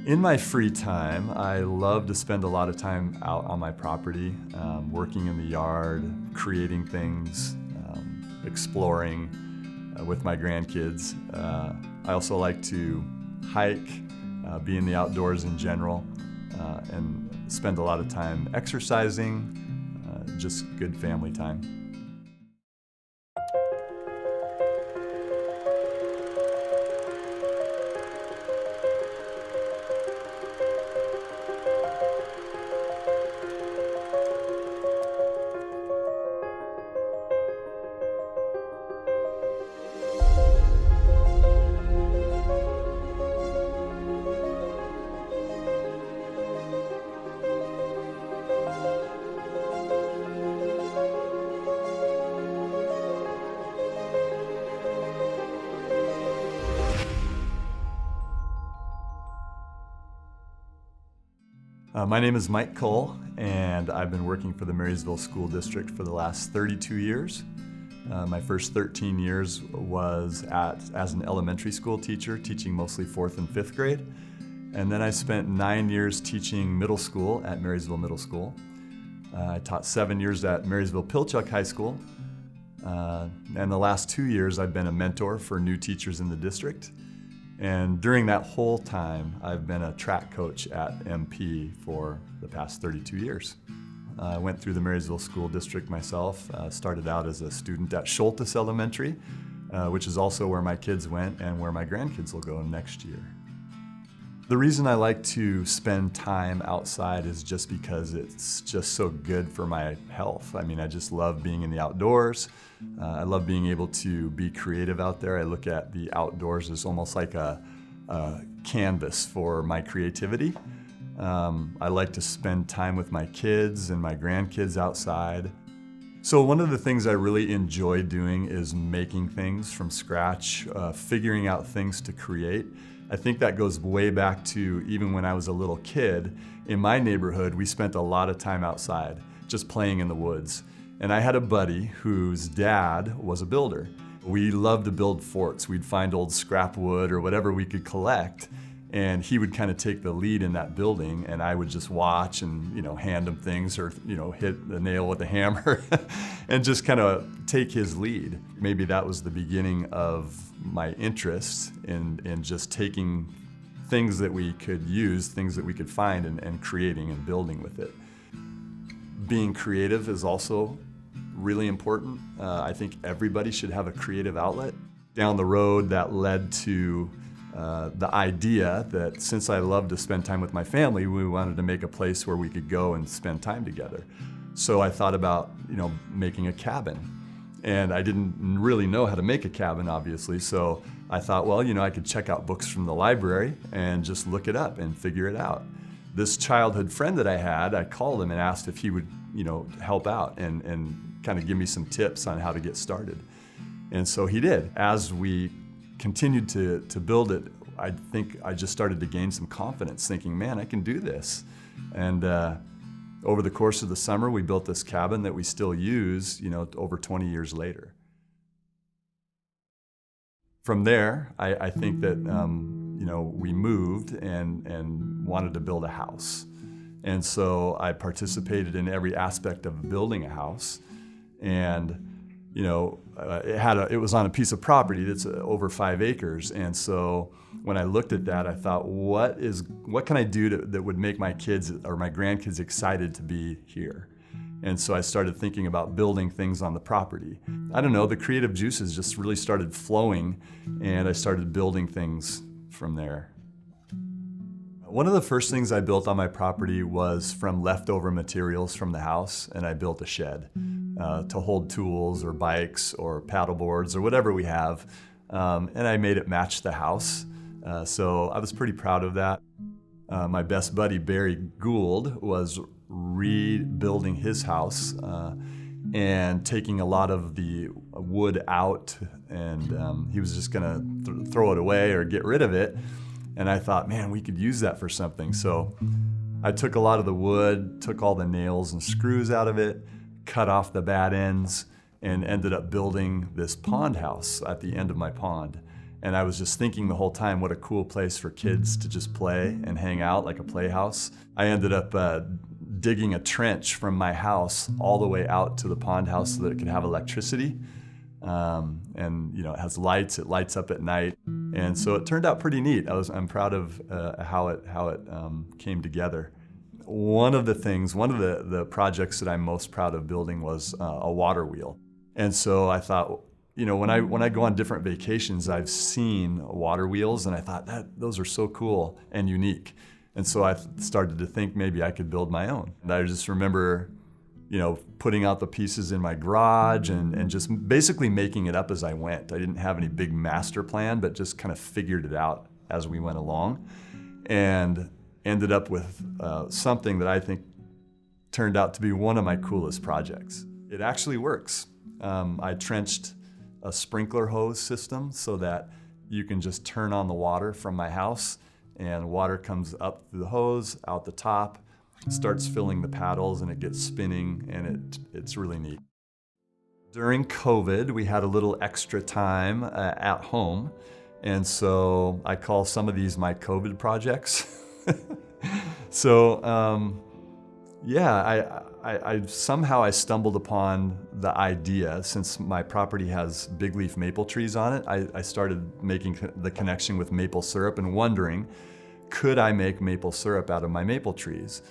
In my free time, I love to spend a lot of time out on my property, working in the yard, creating things, exploring with my grandkids. I also like to hike, be in the outdoors in general, and spend a lot of time exercising, just good family time. My name is Mike Cull, and I've been working for the Marysville School District for the last 32 years. My first 13 years was as an elementary school teacher, teaching mostly 4th and 5th grade. And then I spent 9 years teaching middle school at Marysville Middle School. I taught 7 years at Marysville Pilchuck High School. And the last 2 years I've been a mentor for new teachers in the district. And during that whole time, I've been a track coach at MP for the past 32 years. I went through the Marysville School District myself, started out as a student at Schultes Elementary, which is also where my kids went and where my grandkids will go next year. The reason I like to spend time outside is just because it's just so good for my health. I mean, I just love being in the outdoors. I love being able to be creative out there. I look at the outdoors as almost like a canvas for my creativity. I like to spend time with my kids and my grandkids outside. So one of the things I really enjoy doing is making things from scratch, figuring out things to create. I think that goes way back to even when I was a little kid. In my neighborhood, we spent a lot of time outside, just playing in the woods. And I had a buddy whose dad was a builder. We loved to build forts. We'd find old scrap wood or whatever we could collect, and he would kind of take the lead in that building, and I would just watch and hand him things or hit the nail with a hammer and just kind of take his lead. Maybe that was the beginning of my interest in just taking things that we could use, things that we could find, and creating and building with it. Being creative is also really important. I think everybody should have a creative outlet. Down the road, that led to the idea that since I love to spend time with my family, we wanted to make a place where we could go and spend time together. So I thought about making a cabin. And I didn't really know how to make a cabin, obviously, so I thought, well, I could check out books from the library and just look it up and figure it out. This childhood friend that I had, I called him and asked if he would, help out and kind of give me some tips on how to get started. And so he did. As we continued to build it, I think I just started to gain some confidence, thinking, man, I can do this. And over the course of the summer, we built this cabin that we still use, over 20 years later. From there, I think that, we moved and wanted to build a house. And so I participated in every aspect of building a house. And, it was on a piece of property that's over 5 acres. And so when I looked at that, I thought, what can I do that would make my kids or my grandkids excited to be here? And so I started thinking about building things on the property. I don't know, the creative juices just really started flowing, and I started building things from there. One of the first things I built on my property was from leftover materials from the house, and I built a shed to hold tools or bikes or paddle boards or whatever we have, and I made it match the house. So I was pretty proud of that. My best buddy, Barry Gould, was rebuilding his house and taking a lot of the wood out, and he was just gonna throw it away or get rid of it. And I thought, man, we could use that for something. So I took a lot of the wood, took all the nails and screws out of it, cut off the bad ends, and ended up building this pond house at the end of my pond. And I was just thinking the whole time, what a cool place for kids to just play and hang out, like a playhouse. I ended up digging a trench from my house all the way out to the pond house so that it could have electricity. And it has lights, it lights up at night. And so it turned out pretty neat. I'm proud of how it came together. One of the projects that I'm most proud of building was a water wheel. And so I thought, when I go on different vacations, I've seen water wheels, and I thought those are so cool and unique. And so I started to think maybe I could build my own. And I just remember, putting out the pieces in my garage and just basically making it up as I went. I didn't have any big master plan, but just kind of figured it out as we went along, and ended up with something that I think turned out to be one of my coolest projects. It actually works. I trenched a sprinkler hose system so that you can just turn on the water from my house, and water comes up through the hose, out the top, starts filling the paddles, and it gets spinning, and it's really neat. During COVID, we had a little extra time at home, and so I call some of these my COVID projects. So, I somehow stumbled upon the idea. Since my property has big leaf maple trees on it, I started making the connection with maple syrup and wondering, could I make maple syrup out of my maple trees?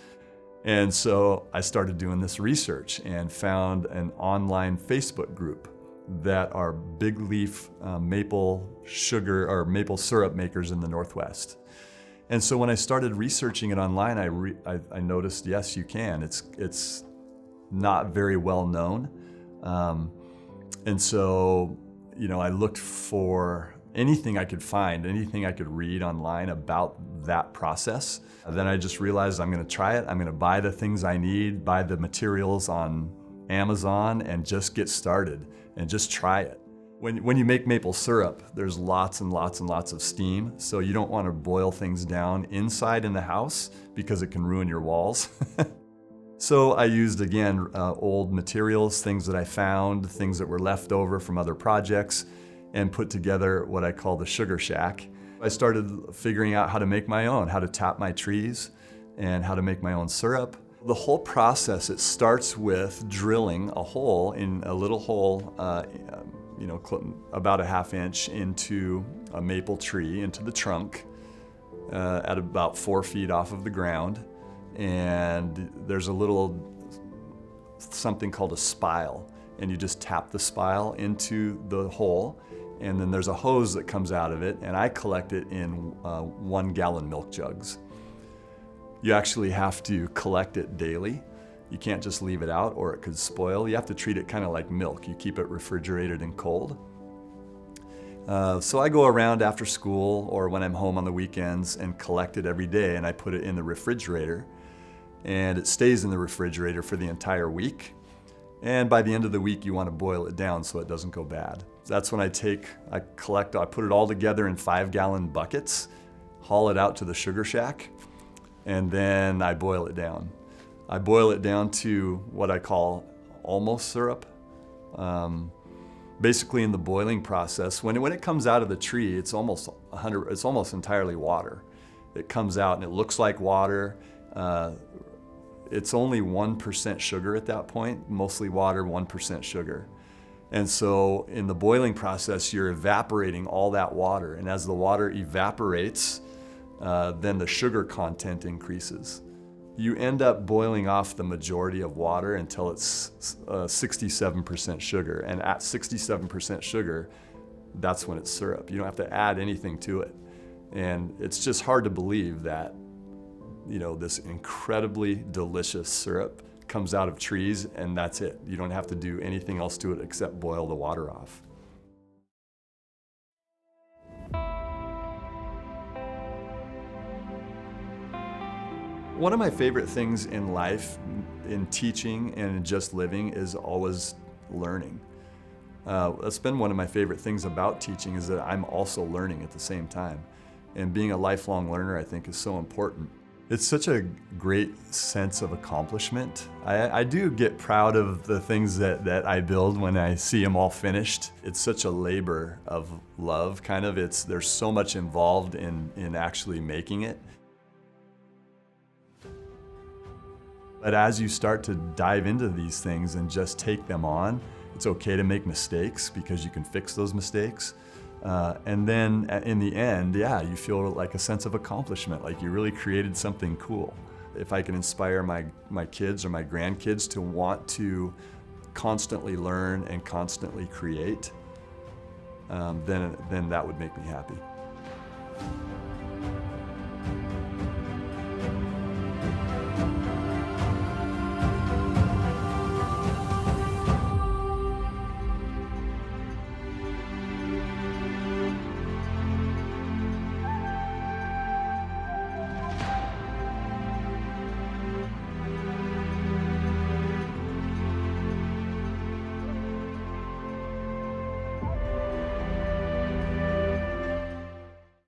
And so I started doing this research and found an online Facebook group that are big leaf maple sugar or maple syrup makers in the Northwest. And so when I started researching it online, I noticed, yes, you can. It's not very well known. And so, I looked for anything I could find, anything I could read online about that process. Then I just realized I'm going to try it. I'm going to buy the things I need, buy the materials on Amazon, and just get started and just try it. When you make maple syrup, there's lots and lots and lots of steam, so you don't want to boil things down inside in the house because it can ruin your walls. So I used, again, old materials, things that I found, things that were left over from other projects, and put together what I call the sugar shack. I started figuring out how to make my own, how to tap my trees, and how to make my own syrup. The whole process, it starts with drilling a hole in a little hole, about a 1/2 inch into a maple tree, into the trunk, at about 4 feet off of the ground. And there's a little something called a spile, and you just tap the spile into the hole, and then there's a hose that comes out of it, and I collect it in 1-gallon milk jugs. You actually have to collect it daily. You can't just leave it out or it could spoil. You have to treat it kind of like milk. You keep it refrigerated and cold. So I go around after school or when I'm home on the weekends and collect it every day, and I put it in the refrigerator, and it stays in the refrigerator for the entire week. And by the end of the week, you want to boil it down so it doesn't go bad. That's when I put it all together in 5-gallon buckets, haul it out to the sugar shack, and then I boil it down. I boil it down to what I call almost syrup. Basically, in the boiling process, when it comes out of the tree, it's almost entirely water. It comes out and it looks like water. It's only 1% sugar at that point, mostly water, 1% sugar. And so in the boiling process, you're evaporating all that water. And as the water evaporates, then the sugar content increases. You end up boiling off the majority of water until it's 67% sugar. And at 67% sugar, that's when it's syrup. You don't have to add anything to it. And it's just hard to believe that, this incredibly delicious syrup comes out of trees, and that's it. You don't have to do anything else to it except boil the water off. One of my favorite things in life, in teaching and in just living, is always learning. That's been one of my favorite things about teaching, is that I'm also learning at the same time. And being a lifelong learner, I think, is so important. It's such a great sense of accomplishment. I do get proud of the things that I build when I see them all finished. It's such a labor of love, kind of. There's so much involved in actually making it. But as you start to dive into these things and just take them on, it's okay to make mistakes because you can fix those mistakes. And then in the end, yeah, you feel like a sense of accomplishment, like you really created something cool. If I can inspire my kids or my grandkids to want to constantly learn and constantly create, then that would make me happy.